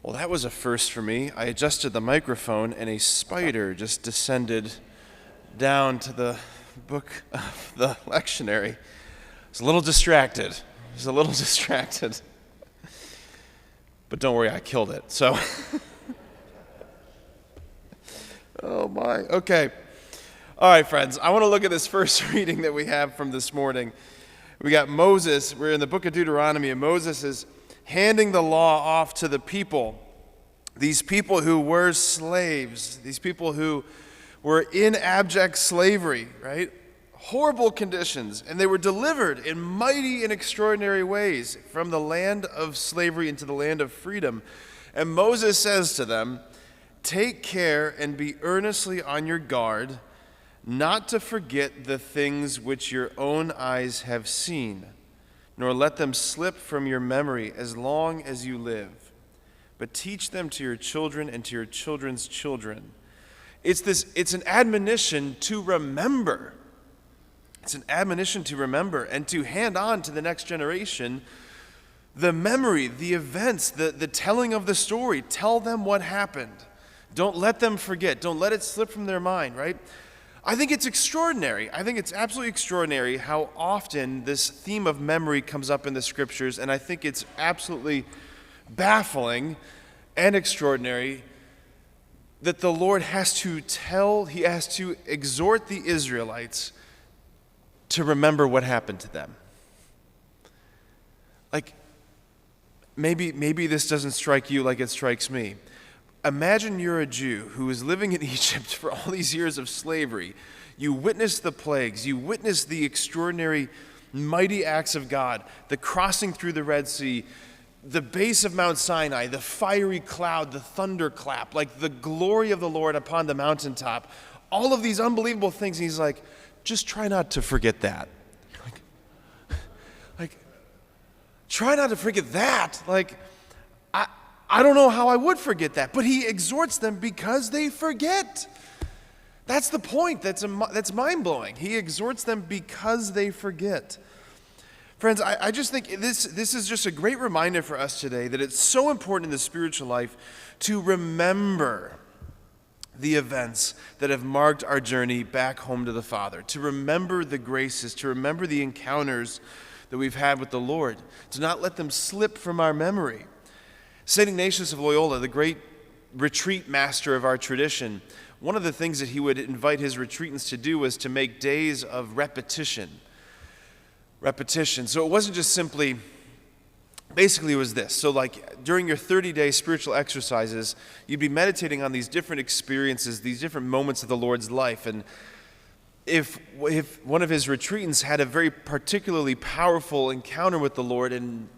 Well, that was a first for me. I adjusted the microphone and a spider just descended down to the book of the lectionary. I was a little distracted. But don't worry, I killed it. So, oh my. Okay. All right, friends. I want to look at this first reading that we have from this morning. We got Moses. We're in the book of Deuteronomy, and Moses is handing the law off to the people. These people who were slaves. These people who were in abject slavery, right? Horrible conditions. And they were delivered in mighty and extraordinary ways from the land of slavery into the land of freedom. And Moses says to them, "Take care and be earnestly on your guard, not to forget the things which your own eyes have seen, nor let them slip from your memory as long as you live. But teach them to your children and to your children's children." It's an admonition to remember. It's an admonition to remember and to hand on to the next generation the memory, the events, the telling of the story. Tell them what happened. Don't let them forget. Don't let it slip from their mind, right? I think it's extraordinary. I think it's absolutely extraordinary how often this theme of memory comes up in the scriptures, and I think it's absolutely baffling and extraordinary that the Lord has to exhort the Israelites to remember what happened to them. Like, maybe this doesn't strike you like it strikes me. Imagine you're a Jew who is living in Egypt for all these years of slavery. You witness the plagues. You witness the extraordinary, mighty acts of God, the crossing through the Red Sea, the base of Mount Sinai, the fiery cloud, the thunderclap, like the glory of the Lord upon the mountaintop. All of these unbelievable things. And he's like, just try not to forget that. Like, try not to forget that. Like, I don't know how I would forget that, but he exhorts them because they forget. That's the point. That's mind-blowing. He exhorts them because they forget. Friends, I just think this is just a great reminder for us today that it's so important in the spiritual life to remember the events that have marked our journey back home to the Father, to remember the graces, to remember the encounters that we've had with the Lord, to not let them slip from our memory. St. Ignatius of Loyola, the great retreat master of our tradition, one of the things that he would invite his retreatants to do was to make days of repetition. So it wasn't just simply, basically it was this. So like during your 30-day spiritual exercises, you'd be meditating on these different experiences, these different moments of the Lord's life. And if one of his retreatants had a very particularly powerful encounter with the Lord and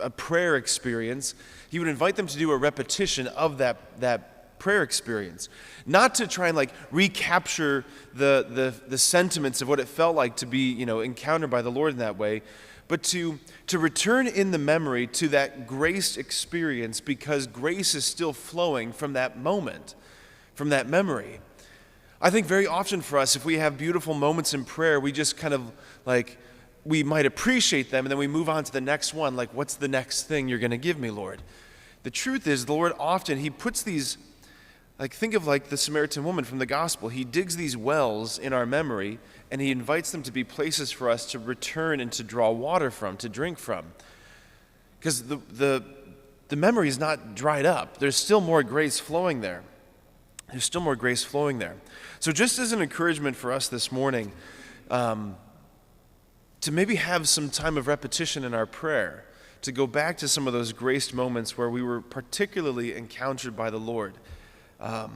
a prayer experience, he would invite them to do a repetition of that prayer experience. Not to try and like recapture the sentiments of what it felt like to be, encountered by the Lord in that way, but to return in the memory to that grace experience, because grace is still flowing from that moment, from that memory. I think very often for us, if we have beautiful moments in prayer, we just kind of like, we might appreciate them, and then we move on to the next one, like, what's the next thing you're going to give me, Lord? The truth is, the Lord often, he puts these, like, think of like the Samaritan woman from the gospel. He digs these wells in our memory, and he invites them to be places for us to return and to draw water from, to drink from. Because the memory is not dried up. There's still more grace flowing there. So just as an encouragement for us this morning, to maybe have some time of repetition in our prayer, to go back to some of those graced moments where we were particularly encountered by the Lord, where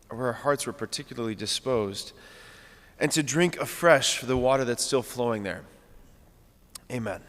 our hearts were particularly disposed, and to drink afresh the water that's still flowing there. Amen.